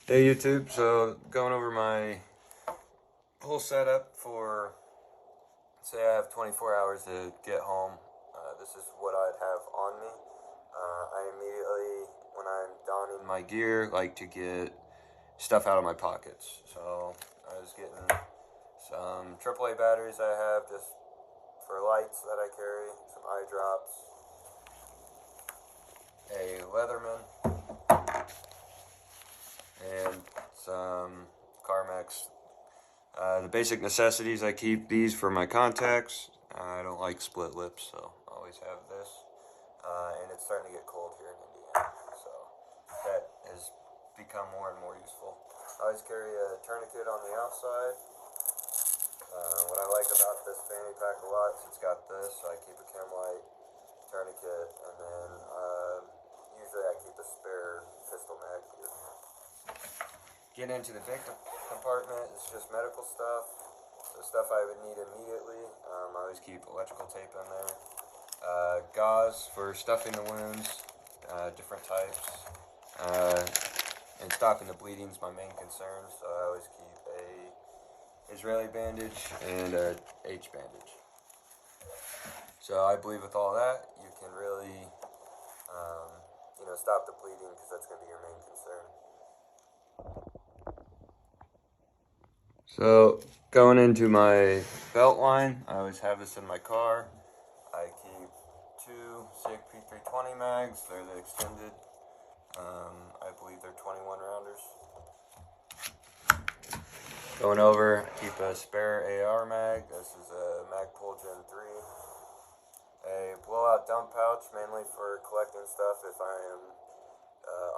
Hey YouTube, so going over my whole setup for, say I have 24 hours to get home. This is what I'd have on me. I immediately, when I'm donning my gear, like to get stuff out of my pockets. So I was getting some AAA batteries I have just for lights that I carry, some eye drops, a Leatherman, and some Carmex. The basic necessities, I keep these for my contacts. I don't like split lips, so I always have this. And it's starting to get cold here in Indiana, so that has become more and more useful. I always carry a tourniquet on the outside. What I like about this fanny pack a lot is it's got this, so I keep a chem light, tourniquet, and then usually I keep a spare pistol mag here. Get into the big compartment, it's just medical stuff. So stuff I would need immediately. I always keep electrical tape in there. Gauze for stuffing the wounds, different types. And stopping the bleeding is my main concern, so I always keep a Israeli bandage and a H bandage. So I believe with all that, you can really, stop the bleeding because that's going to be your main concern. So going into my belt line, I always have this in my car. I keep two SIG P320 mags. They're the extended. I believe they're 21 rounders. Going over, I keep a spare AR mag. This is a Magpul Gen 3. A blowout dump pouch, mainly for collecting stuff if I am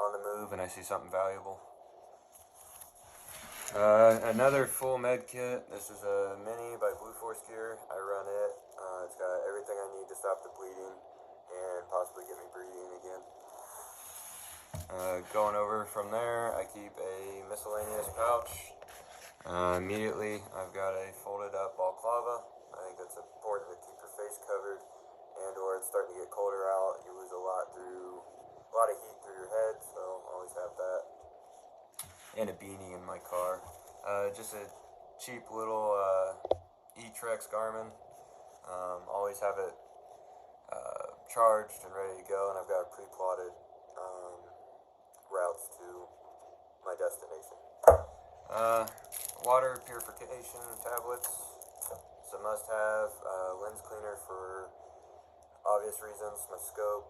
on the move and I see something valuable. Another full med kit. This is a mini by Blue Force Gear. I run it. It's got everything I need to stop the bleeding and possibly get me breathing again. Going over from there, I keep a miscellaneous pouch. Immediately, I've got a folded up balaclava. I think it's important to keep your face covered, and or it's starting to get colder out. You lose a lot of heat through your head, so always have that. And a beanie in my car. Just a cheap little E-Trex Garmin. Always have it charged and ready to go, and I've got pre-plotted routes to my destination. Water purification tablets. It's a must-have. Lens cleaner for obvious reasons. My scope,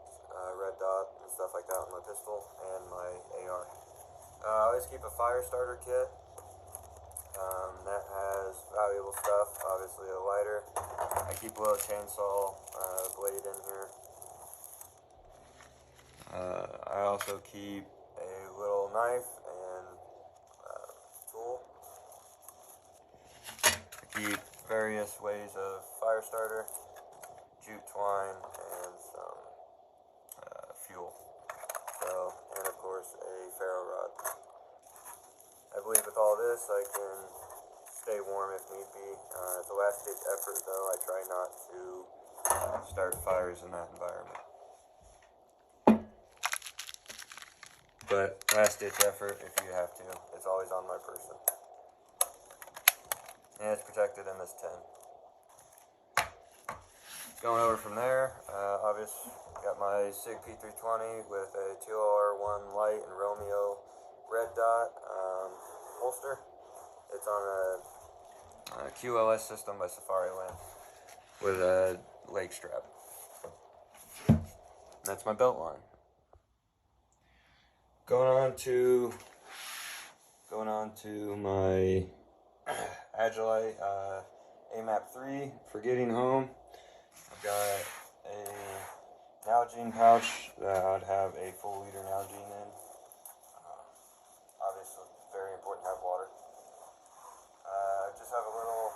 red dot, and stuff like that on my pistol, and my AR. I always keep a fire starter kit. That has valuable stuff, obviously a lighter. I keep a little chainsaw blade in here. I also keep a little knife and tool. I keep various ways of fire starter, jute twine, and some fuel. So, and of course a ferro rod. I believe with all this I can stay warm if need be. It's a last ditch effort though. I try not to start fires in that environment. But last ditch effort if you have to. It's always on my person. And it's protected in this tin. Going over from there, obviously got my SIG P320 with a 2LR1 light and Romeo red dot holster. It's on a QLS system by Safari Land with a leg strap. That's my belt line. Going on to my Agilite AMAP 3 for getting home. I've got a Nalgene pouch that I'd have a full liter Nalgene in. Obviously, very important to have water. Just have a little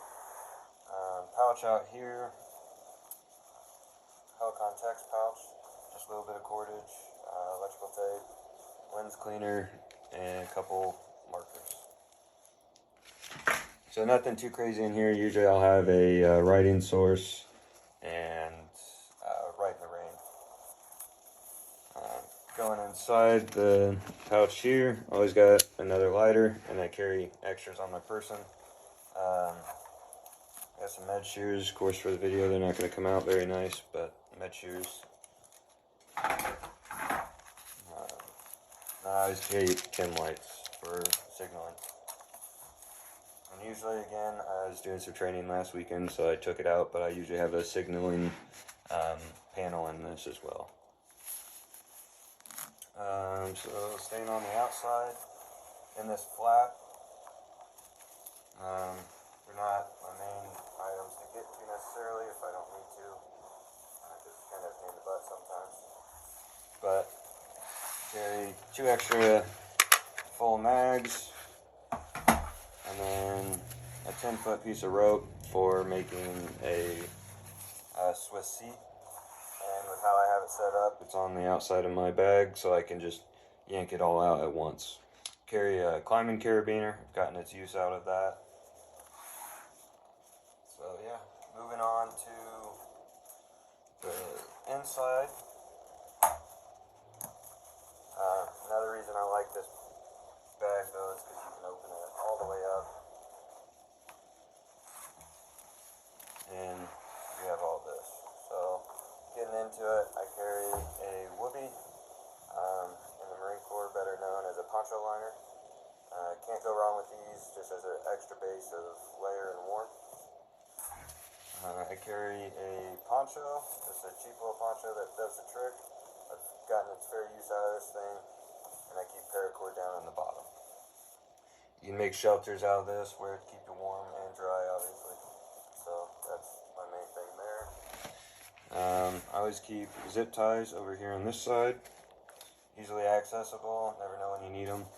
pouch out here, Helicon Text pouch, just a little bit of cordage, electrical tape, lens cleaner, and a couple markers. So nothing too crazy in here. Usually I'll have a writing source and write in the rain. Going inside. inside the pouch here, always got another lighter, and I carry extras on my person. Got some med shears, of course, for the video. They're not going to come out very nice, but med shears. I always carry chem lights for signaling. And usually, again, I was doing some training last weekend, so I took it out, but I usually have a signaling panel in this as well. So staying on the outside, in this flap, they're not my main items to get to necessarily if I don't need to, because it's kind of a pain in the butt sometimes. But carry 2 extra full mags, and then a 10-foot piece of rope for making a Swiss seat. And with how I have it set up, it's on the outside of my bag, so I can just yank it all out at once. Carry a climbing carabiner. I've gotten its use out of that. So yeah, moving on to the inside. Another reason I like this bag though is because you can open it all the way up, and you have all this. So getting into it, I carry a whoopee, in the Marine Corps better known as a poncho liner. Can't go wrong with these, just as an extra base of layer and warmth. I carry a poncho, just a cheap little poncho that does the trick. I've gotten its fair use out of this thing, and I keep paracord down on the bottom. You can make shelters out of this, wear it to keep you warm and dry, obviously. So that's my main thing there. I always keep zip ties over here on this side, easily accessible, never know when you need them.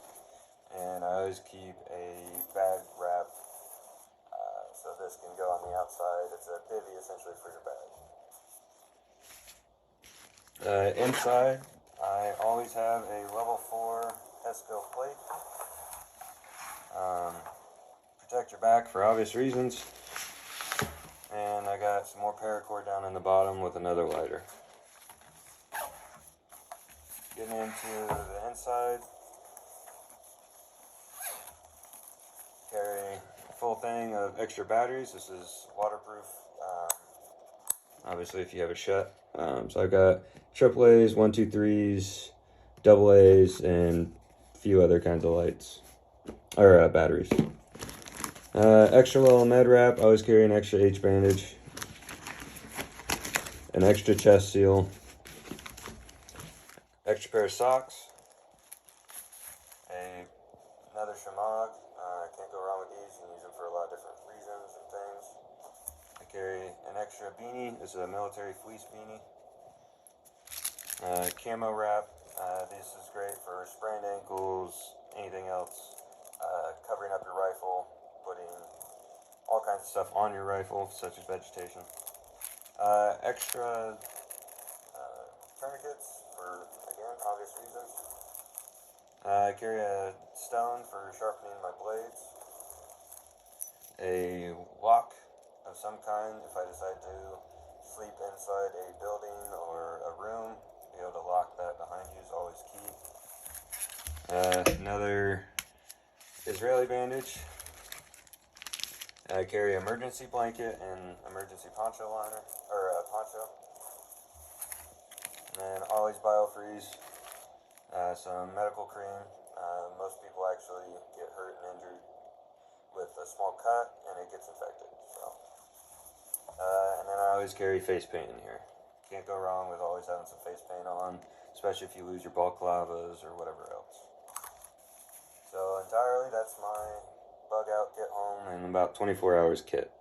And I always keep a bag wrap, so this can go on the outside. It's a bivvy essentially for your bag. Inside, I always have a level 4 Pesco plate. Protect your back for obvious reasons. And I got some more paracord down in the bottom with another lighter. Getting into the inside, carry a full thing of extra batteries. This is waterproof, obviously if you have it shut. So I've got AAAs, 1, 2, 3s, AAs, and a few other kinds of lights, or batteries. Extra little med wrap. I always carry an extra H bandage, an extra chest seal, extra pair of socks, another shamag. Can't go wrong with these. You can use them for a lot of different reasons and things. I carry an extra beanie. This is a military fleece beanie. Camo wrap. This is great for sprained ankles, anything else. Covering up your rifle, putting all kinds of stuff on your rifle, such as vegetation. Extra tourniquets for, again, obvious reasons. I carry a stone for sharpening my blades. A lock of some kind if I decide to sleep inside a building or a room. Be able to lock that behind you is always key. Another Israeli bandage. I carry emergency blanket and emergency poncho liner, or poncho. And then always biofreeze. Some medical cream. Most people actually get hurt and injured with a small cut and it gets infected. So, and then I always carry face paint in here. Can't go wrong with always having some face paint on, especially if you lose your balaclavas or whatever else. So entirely, that's my bug out, get home in about 24 hours kit.